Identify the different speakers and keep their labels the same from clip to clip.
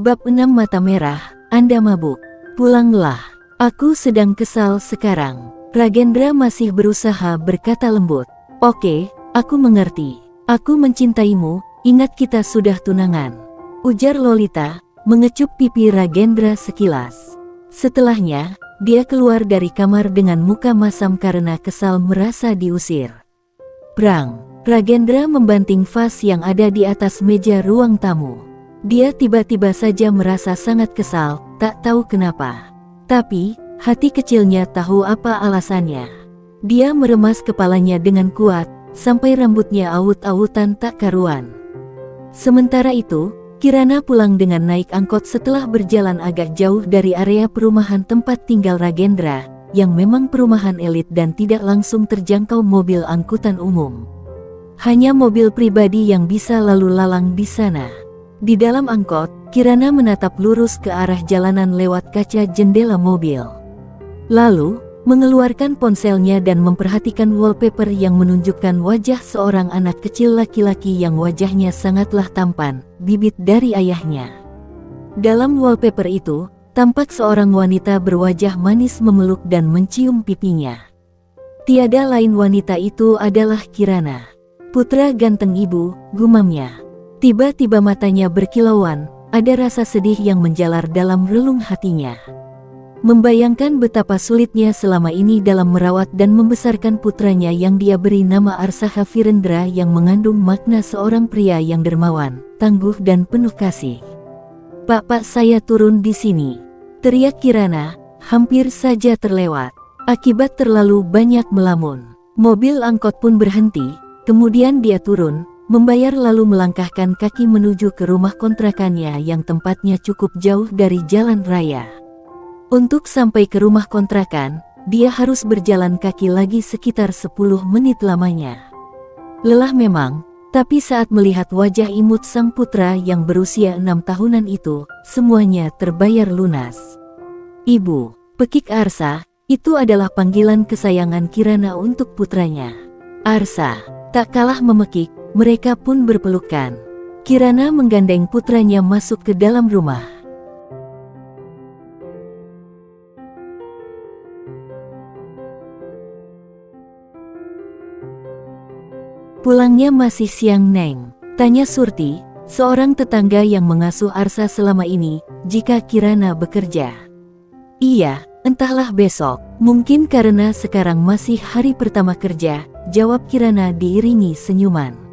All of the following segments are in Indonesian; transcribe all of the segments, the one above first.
Speaker 1: Bab 6 Mata Merah, Anda mabuk. Pulanglah. Aku sedang kesal sekarang. Ragendra masih berusaha berkata lembut. Oke, aku mengerti. Aku mencintaimu, ingat kita sudah tunangan. Ujar Lolita, mengecup pipi Ragendra sekilas. Setelahnya, dia keluar dari kamar dengan muka masam karena kesal merasa diusir. Brang, Ragendra membanting vas yang ada di atas meja ruang tamu. Dia tiba-tiba saja merasa sangat kesal, tak tahu kenapa. Tapi, hati kecilnya tahu apa alasannya. Dia meremas kepalanya dengan kuat, sampai rambutnya awut-awutan tak karuan. Sementara itu, Kirana pulang dengan naik angkot setelah berjalan agak jauh dari area perumahan tempat tinggal Ragendra, yang memang perumahan elit dan tidak langsung terjangkau mobil angkutan umum. Hanya mobil pribadi yang bisa lalu lalang di sana. Di dalam angkot, Kirana menatap lurus ke arah jalanan lewat kaca jendela mobil. Lalu, mengeluarkan ponselnya dan memperhatikan wallpaper yang menunjukkan wajah seorang anak kecil laki-laki yang wajahnya sangatlah tampan, bibit dari ayahnya. Dalam wallpaper itu, tampak seorang wanita berwajah manis memeluk dan mencium pipinya. Tiada lain wanita itu adalah Kirana. Putra ganteng ibu, gumamnya. Tiba-tiba matanya berkilauan, ada rasa sedih yang menjalar dalam relung hatinya. Membayangkan betapa sulitnya selama ini dalam merawat dan membesarkan putranya yang dia beri nama Arsaha Virendra yang mengandung makna seorang pria yang dermawan, tangguh dan penuh kasih. Pak, saya turun di sini. Teriak Kirana, hampir saja terlewat. Akibat terlalu banyak melamun. Mobil angkot pun berhenti, kemudian dia turun, membayar lalu melangkahkan kaki menuju ke rumah kontrakannya yang tempatnya cukup jauh dari jalan raya. Untuk sampai ke rumah kontrakan, dia harus berjalan kaki lagi sekitar 10 menit lamanya. Lelah memang, tapi saat melihat wajah imut sang putra yang berusia 6 tahunan itu, semuanya terbayar lunas. Ibu, pekik Arsa, itu adalah panggilan kesayangan Kirana untuk putranya. Arsa, tak kalah memekik, mereka pun berpelukan. Kirana menggandeng putranya masuk ke dalam rumah. Pulangnya masih siang Neng? Tanya Surti, seorang tetangga yang mengasuh Arsa selama ini, jika Kirana bekerja. Iya, entahlah besok, mungkin karena sekarang masih hari pertama kerja, jawab Kirana diiringi senyuman.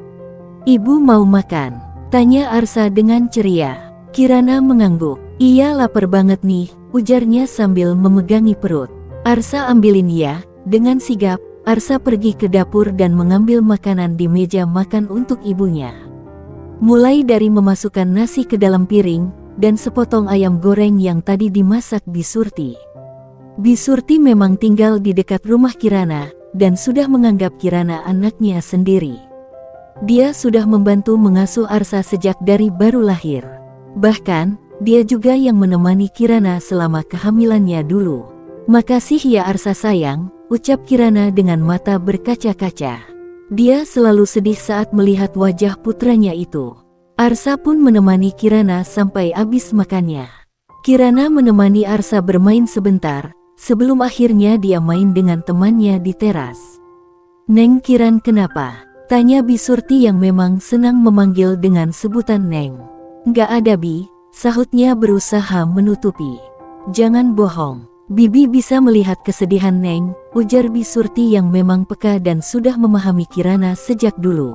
Speaker 1: Ibu mau makan? Tanya Arsa dengan ceria. Kirana mengangguk. Iya lapar banget nih, ujarnya sambil memegangi perut. Arsa ambilin ya. Dengan sigap, Arsa pergi ke dapur dan mengambil makanan di meja makan untuk ibunya. Mulai dari memasukkan nasi ke dalam piring, dan sepotong ayam goreng yang tadi dimasak Bisurti. Bisurti memang tinggal di dekat rumah Kirana, dan sudah menganggap Kirana anaknya sendiri. Dia sudah membantu mengasuh Arsa sejak dari baru lahir. Bahkan, dia juga yang menemani Kirana selama kehamilannya dulu. Makasih ya Arsa sayang, ucap Kirana dengan mata berkaca-kaca. Dia selalu sedih saat melihat wajah putranya itu. Arsa pun menemani Kirana sampai habis makannya. Kirana menemani Arsa bermain sebentar, sebelum akhirnya dia main dengan temannya di teras. Neng Kiran kenapa? Tanya Bisurti yang memang senang memanggil dengan sebutan Neng. Nggak ada Bi, sahutnya berusaha menutupi. Jangan bohong, Bibi bisa melihat kesedihan Neng, ujar Bisurti yang memang peka dan sudah memahami Kirana sejak dulu.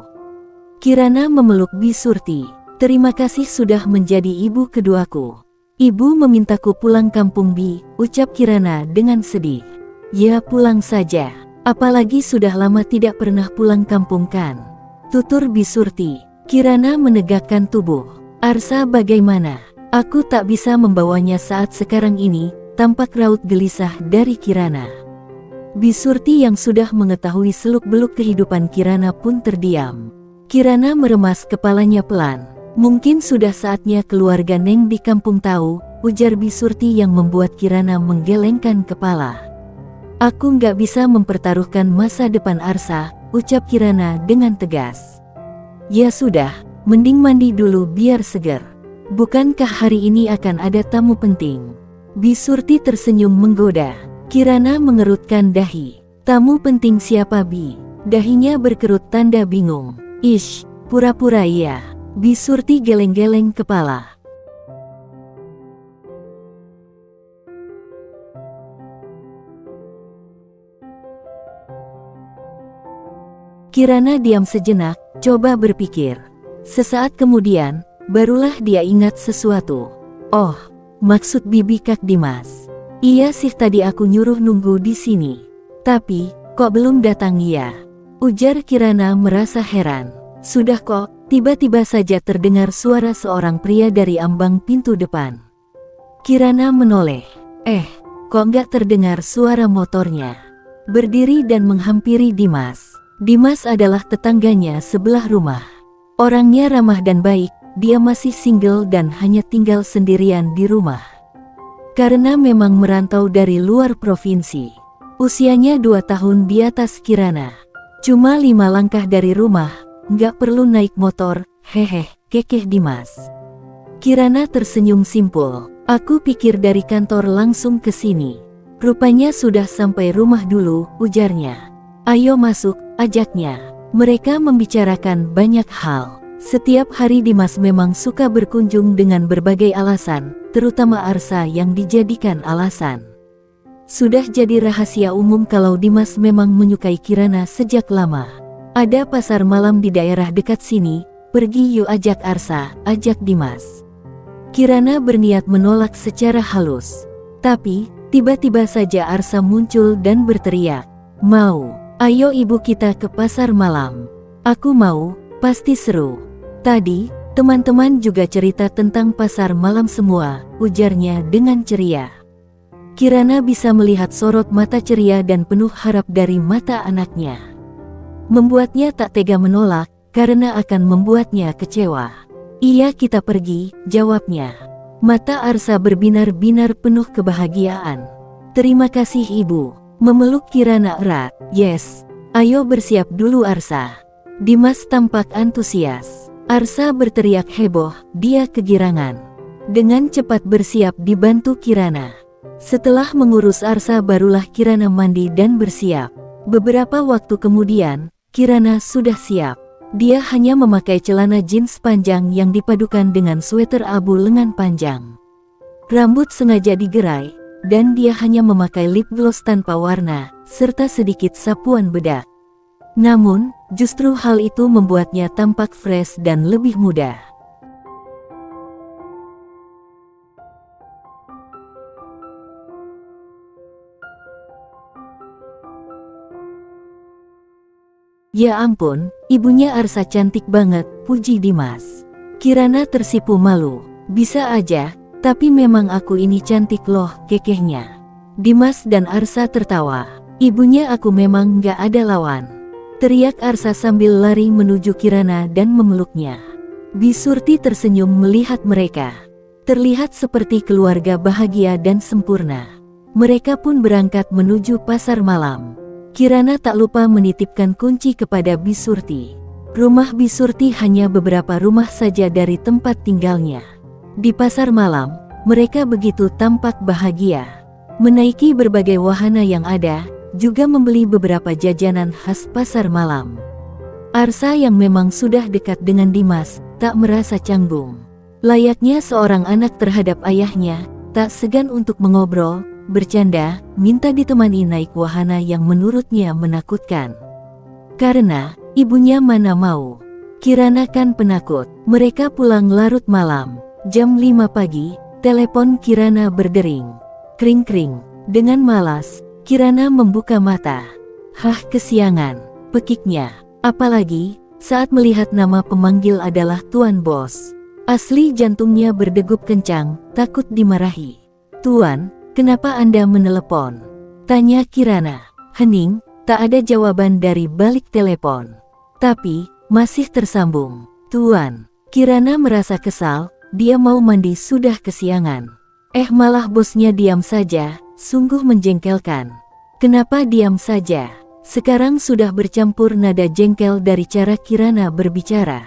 Speaker 1: Kirana memeluk Bisurti. Terima kasih sudah menjadi ibu keduaku. Ibu memintaku pulang kampung Bi, ucap Kirana dengan sedih. Ya pulang saja. Apalagi sudah lama tidak pernah pulang kampung kan? Tutur Bisurti. Kirana menegakkan tubuh. Arsa bagaimana? Aku tak bisa membawanya saat sekarang ini, tampak raut gelisah dari Kirana. Bisurti yang sudah mengetahui seluk-beluk kehidupan Kirana pun terdiam. Kirana meremas kepalanya pelan. Mungkin sudah saatnya keluarga Neng di kampung tahu, ujar Bisurti yang membuat Kirana menggelengkan kepala. Aku nggak bisa mempertaruhkan masa depan Arsa, ucap Kirana dengan tegas. Ya sudah, mending mandi dulu biar segar. Bukankah hari ini akan ada tamu penting? Bisurti tersenyum menggoda. Kirana mengerutkan dahi. Tamu penting siapa Bi? Dahinya berkerut tanda bingung. Ish, pura-pura iya. Bisurti geleng-geleng kepala. Kirana diam sejenak, coba berpikir. Sesaat kemudian, barulah dia ingat sesuatu. Oh, maksud Bibi Kak Dimas. Iya sih, tadi aku nyuruh nunggu di sini. Tapi, kok belum datang ya? Ujar Kirana merasa heran. Sudah kok, tiba-tiba saja terdengar suara seorang pria dari ambang pintu depan. Kirana menoleh. Kok nggak terdengar suara motornya? Berdiri dan menghampiri Dimas. Dimas adalah tetangganya sebelah rumah. Orangnya ramah dan baik, dia masih single dan hanya tinggal sendirian di rumah. Karena memang merantau dari luar provinsi. Usianya 2 tahun di atas Kirana. Cuma 5 langkah dari rumah, nggak perlu naik motor, hehe, kekeh Dimas. Kirana tersenyum simpul. Aku pikir dari kantor langsung ke sini. Rupanya sudah sampai rumah dulu, ujarnya. Ayo masuk, ajaknya. Mereka membicarakan banyak hal. Setiap hari Dimas memang suka berkunjung dengan berbagai alasan, terutama Arsa yang dijadikan alasan. Sudah jadi rahasia umum kalau Dimas memang menyukai Kirana sejak lama. Ada pasar malam di daerah dekat sini, pergi yuk, ajak Arsa, ajak Dimas. Kirana berniat menolak secara halus. Tapi, tiba-tiba saja Arsa muncul dan berteriak, "Mau! Ayo ibu kita ke pasar malam." "Aku mau, pasti seru." Tadi, teman-teman juga cerita tentang pasar malam semua, ujarnya dengan ceria. Kirana bisa melihat sorot mata ceria dan penuh harap dari mata anaknya. Membuatnya tak tega menolak, karena akan membuatnya kecewa. "Iya, kita pergi," jawabnya. Mata Arsa berbinar-binar penuh kebahagiaan. "Terima kasih ibu." Memeluk Kirana erat. "Yes, ayo bersiap dulu Arsa." Dimas tampak antusias. Arsa berteriak heboh, dia kegirangan. Dengan cepat bersiap dibantu Kirana. Setelah mengurus Arsa barulah Kirana mandi dan bersiap. Beberapa waktu kemudian, Kirana sudah siap. Dia hanya memakai celana jeans panjang yang dipadukan dengan sweater abu lengan panjang. Rambut sengaja digerai, dan dia hanya memakai lip gloss tanpa warna, serta sedikit sapuan bedak. Namun, justru hal itu membuatnya tampak fresh dan lebih muda. Ya ampun, ibunya Arsa cantik banget, puji Dimas. Kirana tersipu malu. Bisa aja, tapi memang aku ini cantik loh, kekehnya. Dimas dan Arsa tertawa. Ibunya aku memang gak ada lawan. Teriak Arsa sambil lari menuju Kirana dan memeluknya. Bisurti tersenyum melihat mereka. Terlihat seperti keluarga bahagia dan sempurna. Mereka pun berangkat menuju pasar malam. Kirana tak lupa menitipkan kunci kepada Bisurti. Rumah Bisurti hanya beberapa rumah saja dari tempat tinggalnya. Di pasar malam, mereka begitu tampak bahagia. Menaiki berbagai wahana yang ada, juga membeli beberapa jajanan khas pasar malam. Arsa yang memang sudah dekat dengan Dimas, tak merasa canggung. Layaknya seorang anak terhadap ayahnya, tak segan untuk mengobrol, bercanda, minta ditemani naik wahana yang menurutnya menakutkan. Karena, ibunya mana mau. Kirana kan penakut. Mereka pulang larut malam. Jam 5 pagi, telepon Kirana berdering. Kring-kring. Dengan malas, Kirana membuka mata. Hah, kesiangan, pekiknya. Apalagi, saat melihat nama pemanggil adalah Tuan Bos. Asli jantungnya berdegup kencang, takut dimarahi. "Tuan, kenapa Anda menelepon?" tanya Kirana. Hening, tak ada jawaban dari balik telepon. Tapi, masih tersambung. "Tuan." Kirana merasa kesal. Dia mau mandi sudah kesiangan. Malah bosnya diam saja, sungguh menjengkelkan. Kenapa diam saja? Sekarang sudah bercampur nada jengkel dari cara Kirana berbicara.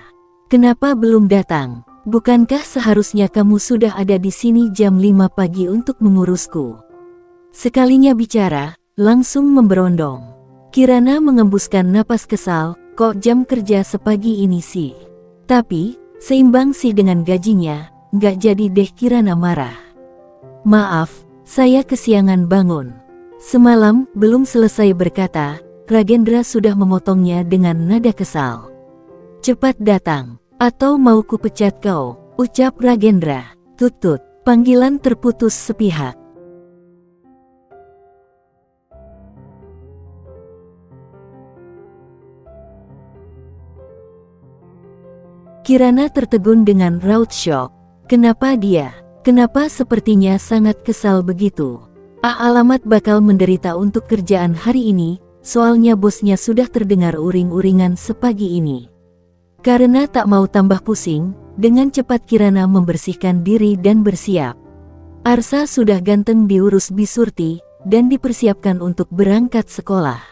Speaker 1: Kenapa belum datang? Bukankah seharusnya kamu sudah ada di sini jam 5 pagi untuk mengurusku? Sekalinya bicara, langsung memberondong. Kirana mengembuskan napas kesal, kok jam kerja sepagi ini sih? Tapi, seimbang sih dengan gajinya, nggak jadi deh. Kirana marah. Maaf, saya kesiangan bangun. Semalam, belum selesai berkata, Ragendra sudah memotongnya dengan nada kesal. Cepat datang. Atau mau ku pecat kau, ucap Ragendra. Tut-tut, panggilan terputus sepihak. Kirana tertegun dengan raut syok. Kenapa dia? Kenapa sepertinya sangat kesal begitu? Alamat bakal menderita untuk kerjaan hari ini, soalnya bosnya sudah terdengar uring-uringan sepagi ini. Karena tak mau tambah pusing, dengan cepat Kirana membersihkan diri dan bersiap. Arsa sudah ganteng diurus Bisurti, dan dipersiapkan untuk berangkat sekolah.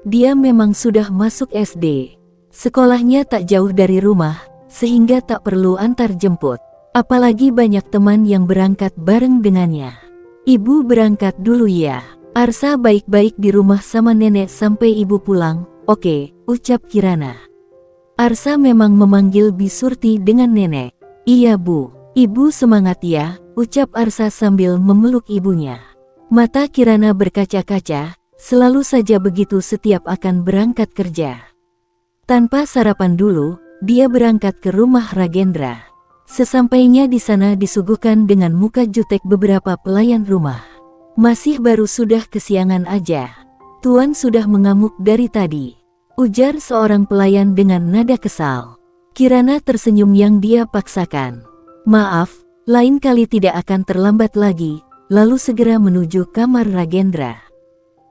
Speaker 1: Dia memang sudah masuk SD. Sekolahnya tak jauh dari rumah, sehingga tak perlu antar jemput. Apalagi banyak teman yang berangkat bareng dengannya. Ibu berangkat dulu ya. Arsa baik-baik di rumah sama nenek sampai ibu pulang. Oke, ucap Kirana. Arsa memang memanggil Bisurti dengan nenek. Iya bu, ibu semangat ya, ucap Arsa sambil memeluk ibunya. Mata Kirana berkaca-kaca, selalu saja begitu setiap akan berangkat kerja. Tanpa sarapan dulu, dia berangkat ke rumah Ragendra. Sesampainya di sana disuguhkan dengan muka jutek beberapa pelayan rumah. Masih baru sudah kesiangan aja. Tuan sudah mengamuk dari tadi, ujar seorang pelayan dengan nada kesal. Kirana tersenyum yang dia paksakan. Maaf, lain kali tidak akan terlambat lagi, lalu segera menuju kamar Ragendra.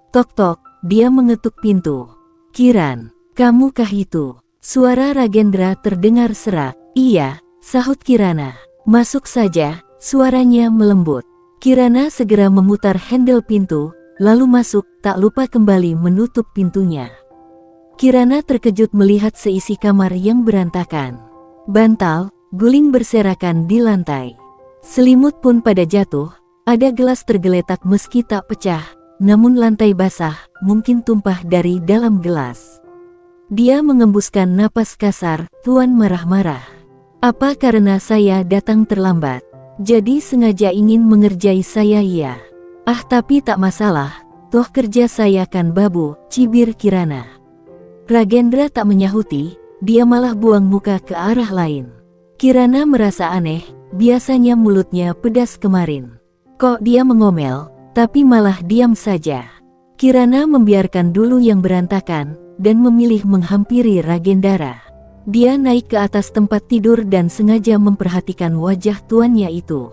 Speaker 1: Tok-tok, dia mengetuk pintu. Kiran, kamukah itu? Suara Ragendra terdengar serak. Iya, sahut Kirana. Masuk saja, suaranya melembut. Kirana segera memutar handle pintu, lalu masuk, tak lupa kembali menutup pintunya. Kirana terkejut melihat seisi kamar yang berantakan. Bantal, guling berserakan di lantai. Selimut pun pada jatuh, ada gelas tergeletak meski tak pecah, namun lantai basah, mungkin tumpah dari dalam gelas. Dia mengembuskan napas kasar, Tuan marah-marah. Apa karena saya datang terlambat? Jadi sengaja ingin mengerjai saya ya? Tapi tak masalah, toh kerja saya kan babu, cibir Kirana. Ragendra tak menyahuti, dia malah buang muka ke arah lain. Kirana merasa aneh, biasanya mulutnya pedas kemarin. Kok dia mengomel, tapi malah diam saja. Kirana membiarkan dulu yang berantakan, dan memilih menghampiri Ragendra. Dia naik ke atas tempat tidur dan sengaja memperhatikan wajah tuannya itu.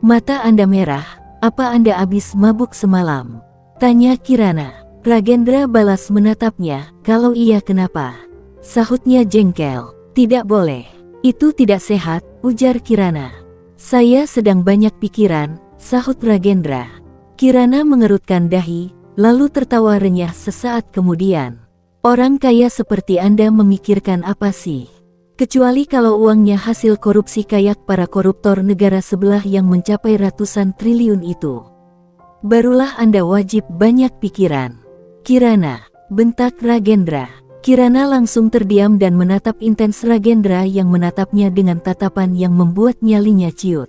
Speaker 1: Mata Anda merah, apa Anda habis mabuk semalam? Tanya Kirana. Ragendra balas menatapnya, kalau iya kenapa? Sahutnya jengkel. Tidak boleh. Itu tidak sehat, ujar Kirana. Saya sedang banyak pikiran, sahut Ragendra. Kirana mengerutkan dahi, lalu tertawa renyah sesaat kemudian. Orang kaya seperti Anda memikirkan apa sih? Kecuali kalau uangnya hasil korupsi kayak para koruptor negara sebelah yang mencapai ratusan triliun itu. Barulah Anda wajib banyak pikiran. Kirana, bentak Ragendra. Kirana langsung terdiam dan menatap intens Ragendra yang menatapnya dengan tatapan yang membuat nyalinya ciut.